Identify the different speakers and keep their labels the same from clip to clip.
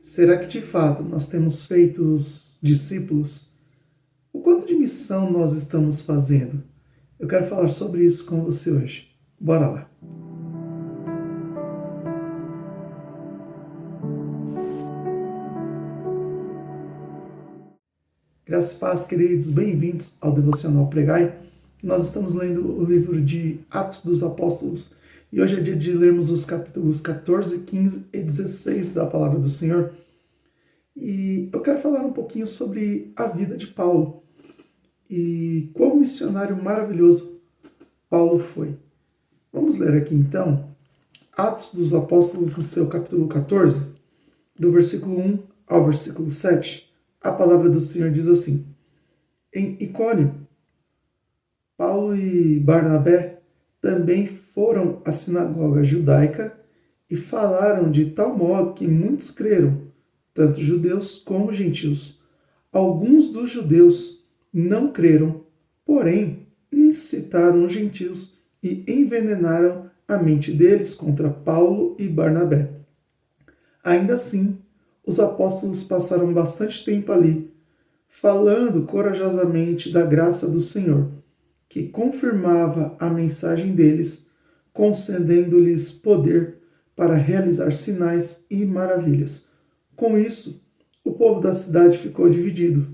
Speaker 1: Será que de fato nós temos feito os discípulos? O quanto de missão nós estamos fazendo? Eu quero falar sobre isso com você hoje. Bora lá. Graças e paz, queridos, bem-vindos ao Devocional Pregai. Nós estamos lendo o livro de Atos dos Apóstolos e hoje é dia de lermos os capítulos 14, 15 e 16 da Palavra do Senhor. E eu quero falar um pouquinho sobre a vida de Paulo e quão missionário maravilhoso Paulo foi. Vamos ler aqui então Atos dos Apóstolos, no seu capítulo 14, do versículo 1 ao versículo 7. A palavra do Senhor diz assim: Em Icônio, Paulo e Barnabé também foram à sinagoga judaica e falaram de tal modo que muitos creram, tanto judeus como gentios. Alguns dos judeus não creram, porém incitaram os gentios e envenenaram a mente deles contra Paulo e Barnabé. Ainda assim, os apóstolos passaram bastante tempo ali, falando corajosamente da graça do Senhor, que confirmava a mensagem deles, concedendo-lhes poder para realizar sinais e maravilhas. Com isso, o povo da cidade ficou dividido.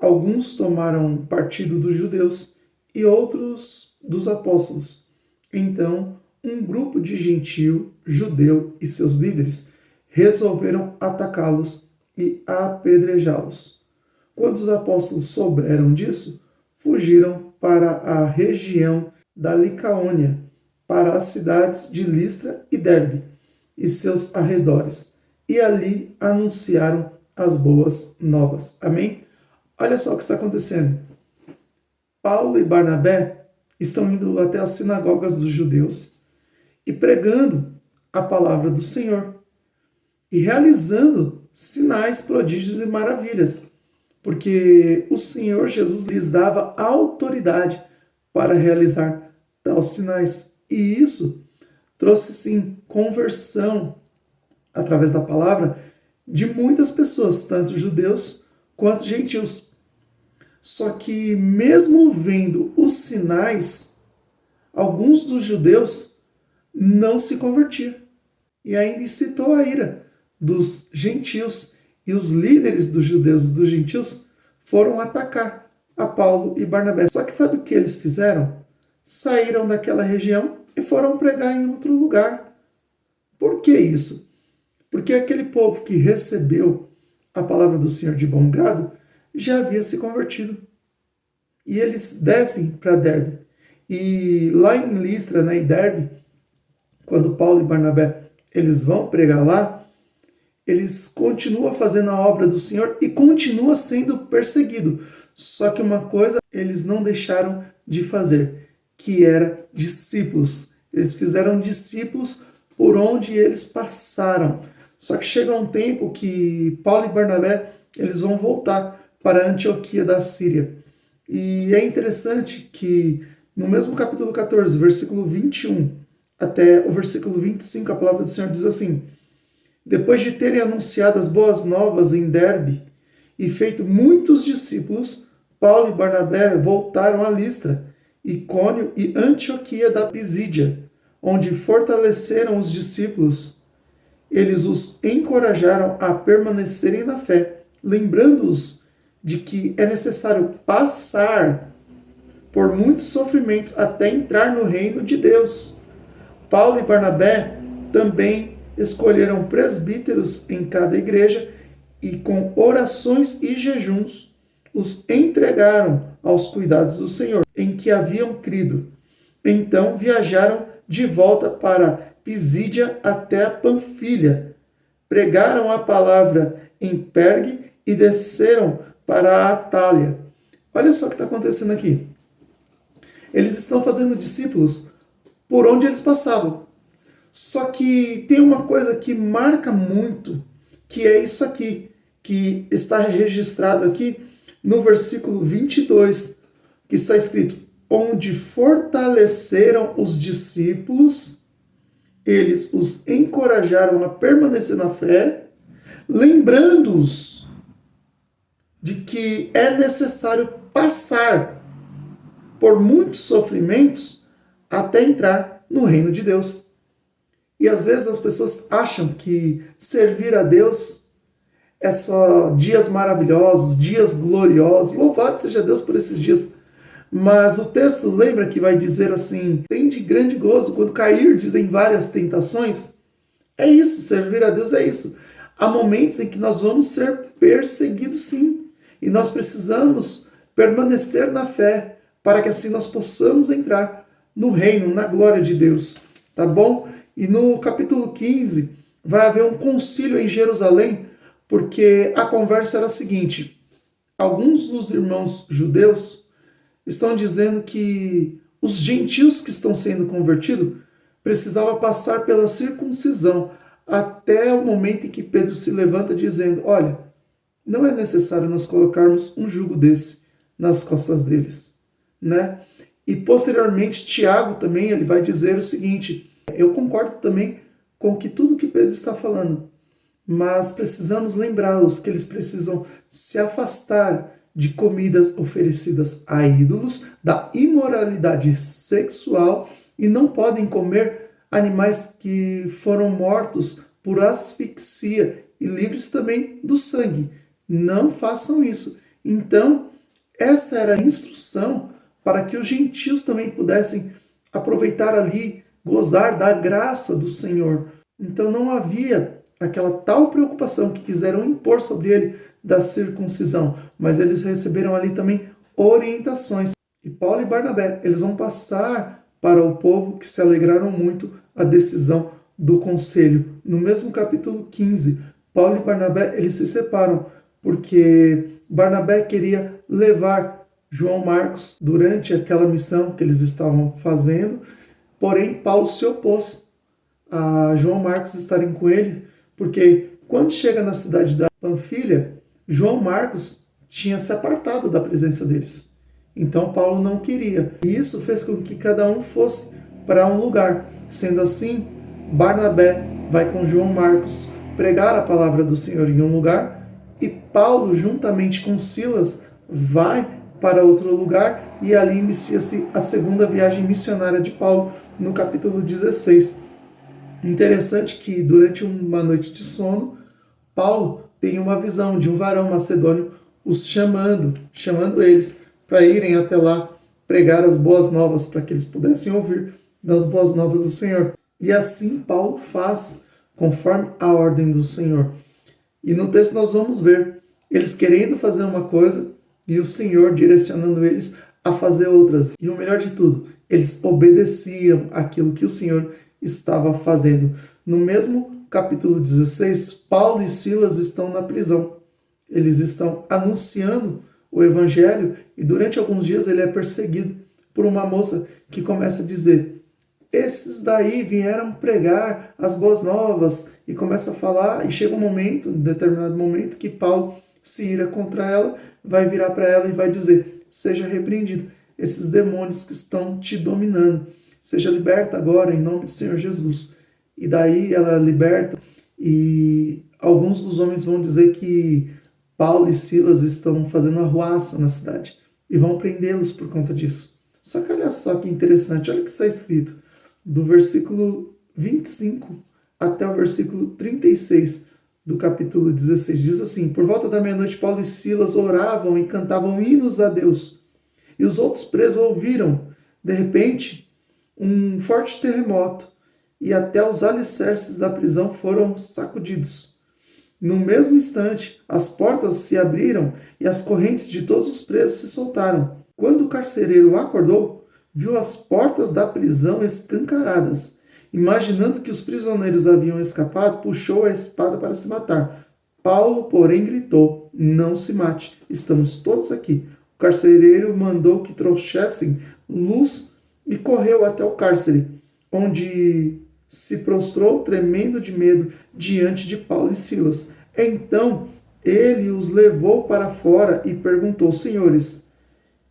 Speaker 1: Alguns tomaram partido dos judeus e outros dos apóstolos. Então, um grupo de gentio, judeu e seus líderes resolveram atacá-los e apedrejá-los. Quando os apóstolos souberam disso, fugiram para a região da Licaônia, para as cidades de Listra e Derbe e seus arredores, e ali anunciaram as boas novas. Amém? Olha só o que está acontecendo. Paulo e Barnabé estão indo até as sinagogas dos judeus e pregando a palavra do Senhor e realizando sinais, prodígios e maravilhas, porque o Senhor Jesus lhes dava autoridade para realizar tais sinais. E isso trouxe, sim, conversão através da palavra de muitas pessoas, tanto judeus quanto gentios. Só que, mesmo vendo os sinais, alguns dos judeus não se convertiam. E ainda incitou a ira dos gentios. E os líderes dos judeus e dos gentios foram atacar a Paulo e Barnabé. Só que sabe o que eles fizeram? Saíram daquela região e foram pregar em outro lugar. Por que isso? Porque aquele povo que recebeu a palavra do Senhor de bom grado já havia se convertido. E eles descem para Derbe. E lá em Listra, e Derbe, quando Paulo e Barnabé eles vão pregar lá, eles continuam fazendo a obra do Senhor e continuam sendo perseguidos. Só que uma coisa eles não deixaram de fazer, que era discípulos. Eles fizeram discípulos por onde eles passaram. Só que chega um tempo que Paulo e Barnabé eles vão voltar para Antioquia da Síria. E é interessante que no mesmo capítulo 14, versículo 21 até o versículo 25, a palavra do Senhor diz assim: Depois de terem anunciado as boas novas em Derbe e feito muitos discípulos, Paulo e Barnabé voltaram a Listra, Icônio e Antioquia da Pisídia, onde fortaleceram os discípulos. Eles os encorajaram a permanecerem na fé, lembrando-os de que é necessário passar por muitos sofrimentos até entrar no reino de Deus. Paulo e Barnabé também escolheram presbíteros em cada igreja e, com orações e jejuns, os entregaram aos cuidados do Senhor, em que haviam crido. Então viajaram de volta para Pisídia até a Panfilha, pregaram a palavra em Pergue e desceram para a Atália. Olha só o que está acontecendo aqui. Eles estão fazendo discípulos por onde eles passavam. Só que tem uma coisa que marca muito, que é isso aqui, que está registrado aqui no versículo 22, que está escrito: onde fortaleceram os discípulos, eles os encorajaram a permanecer na fé, lembrando-os de que é necessário passar por muitos sofrimentos até entrar no reino de Deus. E às vezes as pessoas acham que servir a Deus é só dias maravilhosos, dias gloriosos. Louvado seja Deus por esses dias. Mas o texto lembra que vai dizer assim: tem de grande gozo quando cairdes em várias tentações. É isso, servir a Deus é isso. Há momentos em que nós vamos ser perseguidos, sim. E nós precisamos permanecer na fé, para que assim nós possamos entrar no reino, na glória de Deus. Tá bom? E no capítulo 15 vai haver um concílio em Jerusalém, porque a conversa era a seguinte: alguns dos irmãos judeus estão dizendo que os gentios que estão sendo convertidos precisavam passar pela circuncisão até o momento em que Pedro se levanta dizendo: olha, não é necessário nós colocarmos um jugo desse nas costas deles, né? E posteriormente Tiago também ele vai dizer o seguinte: eu concordo também com tudo que Pedro está falando, mas precisamos lembrá-los que eles precisam se afastar de comidas oferecidas a ídolos, da imoralidade sexual, e não podem comer animais que foram mortos por asfixia e livres também do sangue. Não façam isso. Então, essa era a instrução para que os gentios também pudessem aproveitar ali, gozar da graça do Senhor. Então não havia aquela tal preocupação que quiseram impor sobre ele da circuncisão, mas eles receberam ali também orientações. E Paulo e Barnabé, eles vão passar para o povo que se alegraram muito a decisão do conselho. No mesmo capítulo 15, Paulo e Barnabé, eles se separam, porque Barnabé queria levar João Marcos durante aquela missão que eles estavam fazendo, porém Paulo se opôs a João Marcos estarem com ele, porque quando chega na cidade da Panfilha, João Marcos tinha se apartado da presença deles. Então Paulo não queria. E isso fez com que cada um fosse para um lugar. Sendo assim, Barnabé vai com João Marcos pregar a palavra do Senhor em um lugar, e Paulo, juntamente com Silas, vai para outro lugar, e ali inicia-se a segunda viagem missionária de Paulo, no capítulo 16. Interessante que durante uma noite de sono, Paulo tem uma visão de um varão macedônio os chamando eles para irem até lá pregar as boas novas, para que eles pudessem ouvir das boas novas do Senhor. E assim Paulo faz, conforme a ordem do Senhor. E no texto nós vamos ver eles querendo fazer uma coisa e o Senhor direcionando eles a fazer outras. E o melhor de tudo, eles obedeciam aquilo que o Senhor estava fazendo. No mesmo capítulo 16, Paulo e Silas estão na prisão. Eles estão anunciando o evangelho e durante alguns dias ele é perseguido por uma moça que começa a dizer: esses daí vieram pregar as boas novas, e começa a falar, e chega um determinado momento, que Paulo se ira contra ela, vai virar para ela e vai dizer: seja repreendido, esses demônios que estão te dominando, seja liberta agora em nome do Senhor Jesus. E daí ela liberta, e alguns dos homens vão dizer que Paulo e Silas estão fazendo arruaça na cidade e vão prendê-los por conta disso. Só que olha só que interessante, olha o que está escrito, do versículo 25 até o versículo 36 do capítulo 16. Diz assim: por volta da meia-noite, Paulo e Silas oravam e cantavam hinos a Deus, e os outros presos ouviram. De repente, um forte terremoto, e até os alicerces da prisão foram sacudidos. No mesmo instante, as portas se abriram e as correntes de todos os presos se soltaram. Quando o carcereiro acordou, viu as portas da prisão escancaradas. Imaginando que os prisioneiros haviam escapado, puxou a espada para se matar. Paulo, porém, gritou: não se mate, estamos todos aqui. O carcereiro mandou que trouxessem luz e correu até o cárcere, onde se prostrou tremendo de medo diante de Paulo e Silas. Então ele os levou para fora e perguntou: senhores,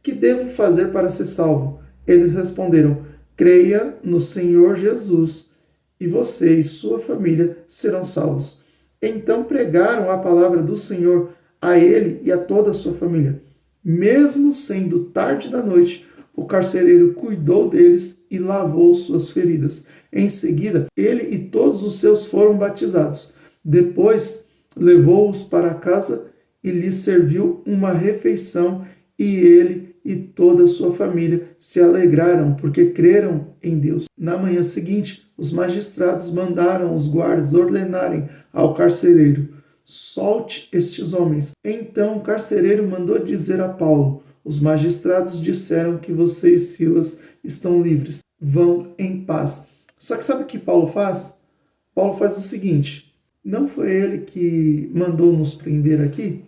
Speaker 1: que devo fazer para ser salvo? Eles responderam: creia no Senhor Jesus, e você e sua família serão salvos. Então pregaram a palavra do Senhor a ele e a toda a sua família. Mesmo sendo tarde da noite, o carcereiro cuidou deles e lavou suas feridas. Em seguida, ele e todos os seus foram batizados. Depois, levou-os para casa e lhes serviu uma refeição, e ele e toda a sua família se alegraram porque creram em Deus. Na manhã seguinte, os magistrados mandaram os guardas ordenarem ao carcereiro: solte estes homens. Então o carcereiro mandou dizer a Paulo: os magistrados disseram que você e Silas estão livres. Vão em paz. Só que sabe o que Paulo faz? Paulo faz o seguinte: não foi ele que mandou nos prender aqui?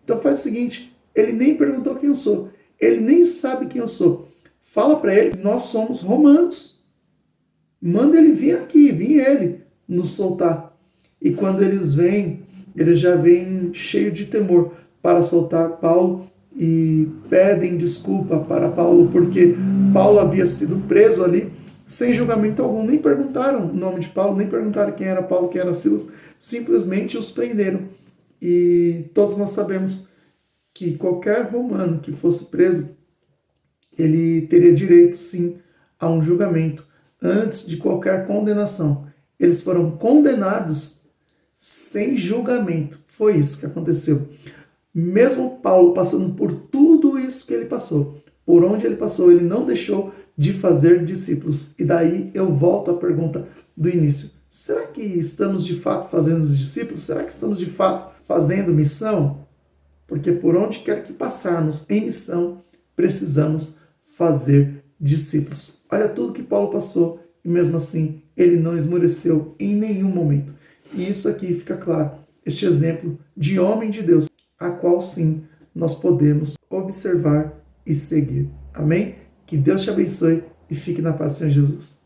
Speaker 1: Então faz o seguinte: ele nem perguntou quem eu sou. Ele nem sabe quem eu sou. Fala para ele que nós somos romanos. Manda ele vir aqui, vem ele nos soltar. E quando eles vêm, eles já vêm cheio de temor para soltar Paulo e pedem desculpa para Paulo, porque Paulo havia sido preso ali sem julgamento algum. Nem perguntaram o nome de Paulo, nem perguntaram quem era Paulo, quem era Silas. Simplesmente os prenderam. E todos nós sabemos que qualquer romano que fosse preso, ele teria direito, sim, a um julgamento antes de qualquer condenação. Eles foram condenados sem julgamento. Foi isso que aconteceu. Mesmo Paulo passando por tudo isso que ele passou, por onde ele passou, ele não deixou de fazer discípulos. E daí eu volto à pergunta do início. Será que estamos de fato fazendo os discípulos? Será que estamos de fato fazendo missão? Porque por onde quer que passarmos em missão, precisamos fazer discípulos. Olha tudo que Paulo passou e mesmo assim ele não esmoreceu em nenhum momento. E isso aqui fica claro, este exemplo de homem de Deus, a qual sim nós podemos observar e seguir. Amém? Que Deus te abençoe e fique na paz do Senhor Jesus.